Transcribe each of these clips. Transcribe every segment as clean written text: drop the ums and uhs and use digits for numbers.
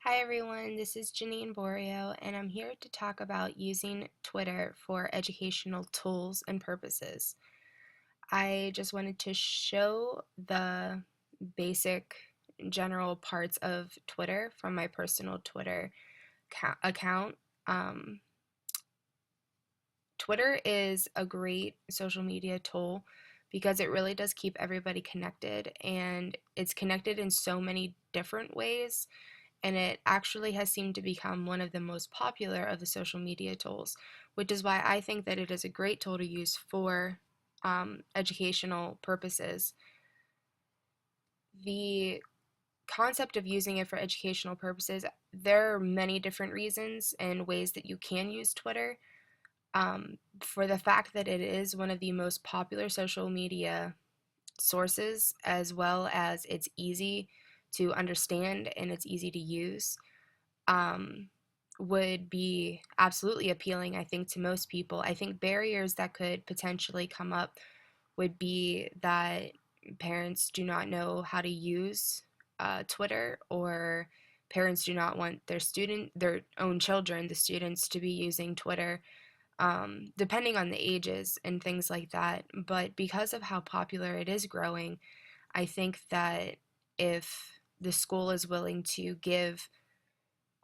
Hi everyone, this is Janine Borio, and I'm here to talk about using Twitter for educational tools and purposes. I just wanted to show the basic general parts of Twitter from my personal Twitter account. Um, Twitter is a great social media tool because it really does keep everybody connected, and it's connected in so many different ways, and it actually has seemed to become one of the most popular of the social media tools, which is why I think that it is a great tool to use for educational purposes. The concept of using it for educational purposes, there are many different reasons and ways that you can use Twitter. For the fact that it is one of the most popular social media sources, as well as it's easy to understand and it's easy to use, um, would be absolutely appealing, I think, to most people. I think barriers that could potentially come up would be that parents do not know how to use Twitter, or parents do not want their own children, the students, to be using Twitter, depending on the ages and things like that. But because of how popular it is growing, I think that if the school is willing to give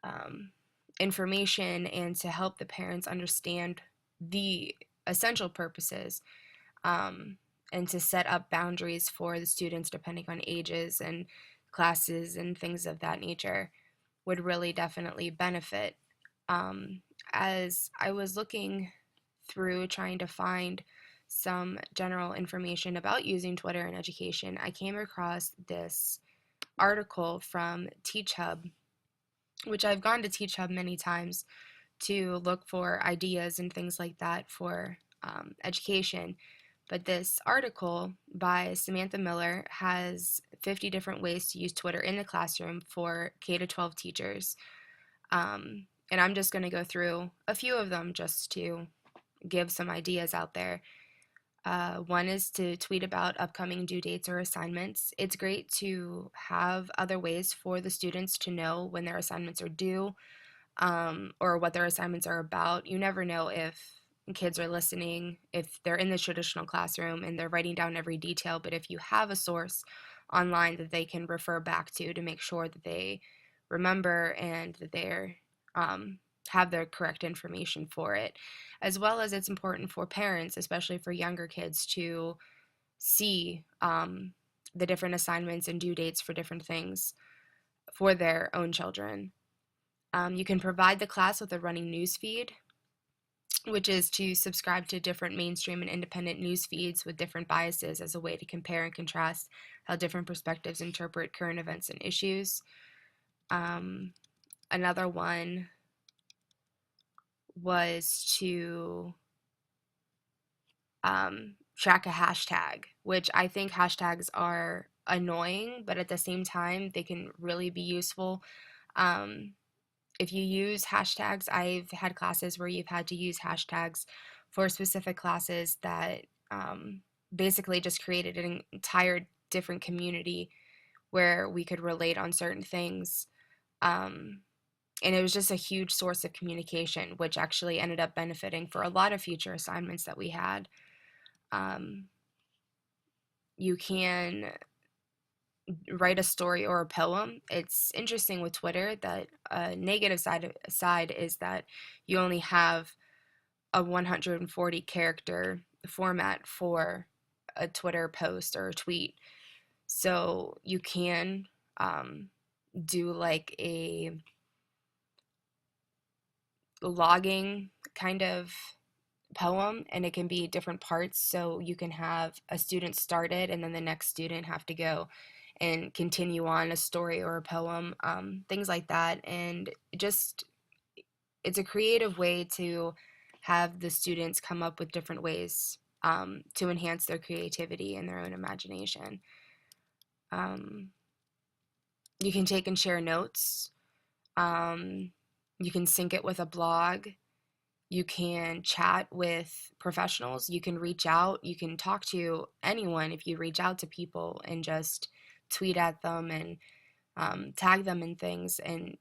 um, information and to help the parents understand the essential purposes, um, and to set up boundaries for the students depending on ages and classes and things of that nature, would really definitely benefit. Um, as I was looking through trying to find some general information about using Twitter in education, I came across this article from TeachHub, which I've gone to TeachHub many times to look for ideas and things like that for education. But this article by Samantha Miller has 50 different ways to use Twitter in the classroom for K to 12 teachers. And I'm just going to go through a few of them just to give some ideas out there. One is to tweet about upcoming due dates or assignments. It's great to have other ways for the students to know when their assignments are due, or what their assignments are about. You never know if kids are listening, if they're in the traditional classroom and they're writing down every detail, but if you have a source online that they can refer back to make sure that they remember and that they're have the correct information for it, as well as it's important for parents, especially for younger kids, to see the different assignments and due dates for different things for their own children. You can provide the class with a running news feed, which is to subscribe to different mainstream and independent news feeds with different biases as a way to compare and contrast how different perspectives interpret current events and issues. Um, Another one was to track a hashtag, which I think hashtags are annoying, but at the same time, they can really be useful. Um, if you use hashtags, I've had classes where you've had to use hashtags for specific classes that basically just created an entire different community where we could relate on certain things. Um, and it was just a huge source of communication, which actually ended up benefiting for a lot of future assignments that we had. Um, you can write a story or a poem. It's interesting with Twitter that a negative side is that you only have a 140 character format for a Twitter post or a tweet. So you can do like a logging kind of poem, and it can be different parts, so you can have a student start it and then the next student have to go and continue on a story or a poem, things like that. And just, it's a creative way to have the students come up with different ways to enhance their creativity and their own imagination. um, you can take and share notes. You can sync it with a blog. You can chat with professionals. You can reach out. You can talk to anyone if you reach out to people and just tweet at them and tag them in things. And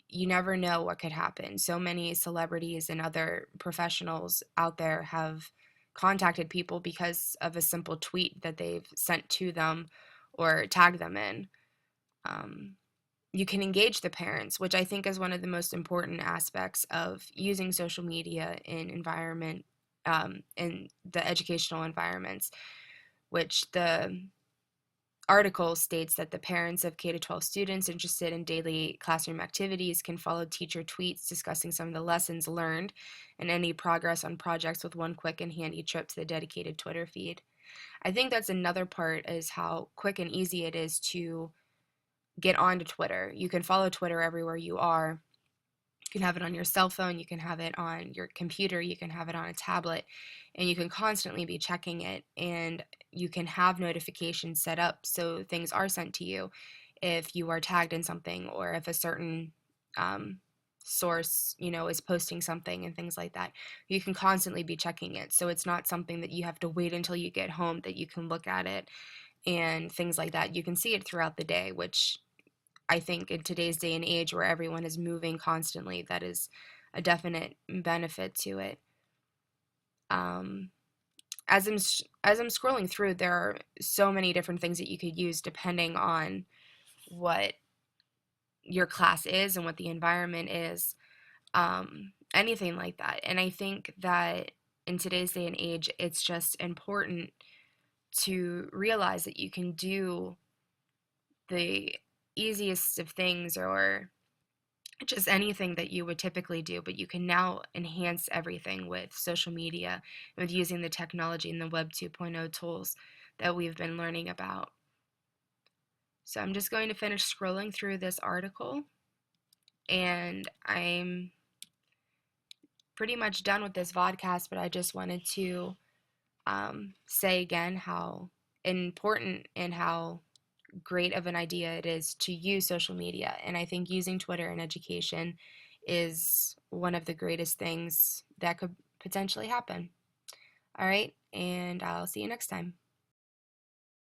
you never know what could happen. So many celebrities and other professionals out there have contacted people because of a simple tweet that they've sent to them or tagged them in. Um, you can engage the parents, which I think is one of the most important aspects of using social media in the educational environments, which the article states that the parents of K 12 students interested in daily classroom activities can follow teacher tweets discussing some of the lessons learned and any progress on projects with one quick and handy trip to the dedicated Twitter feed. I think that's another part, is how quick and easy it is to get onto Twitter. You can follow Twitter everywhere you are. You can have it on your cell phone, you can have it on your computer, you can have it on a tablet, and you can constantly be checking it. And you can have notifications set up so things are sent to you if you are tagged in something, or if a certain um, source, is posting something and things like that. You can constantly be checking it. So it's not something that you have to wait until you get home that you can look at it and things like that. You can see it throughout the day, which I think in today's day and age where everyone is moving constantly, that is a definite benefit to it. Um, as I'm scrolling through, there are so many different things that you could use depending on what your class is and what the environment is, anything like that. And I think that in today's day and age, it's just important to realize that you can do the easiest of things, or just anything that you would typically do, but you can now enhance everything with social media and with using the technology and the Web 2.0 tools that we've been learning about. So I'm just going to finish scrolling through this article, and I'm pretty much done with this vodcast, but I just wanted to say again how important and how great of an idea it is to use social media. And I think using Twitter in education is one of the greatest things that could potentially happen. All right, and I'll see you next time.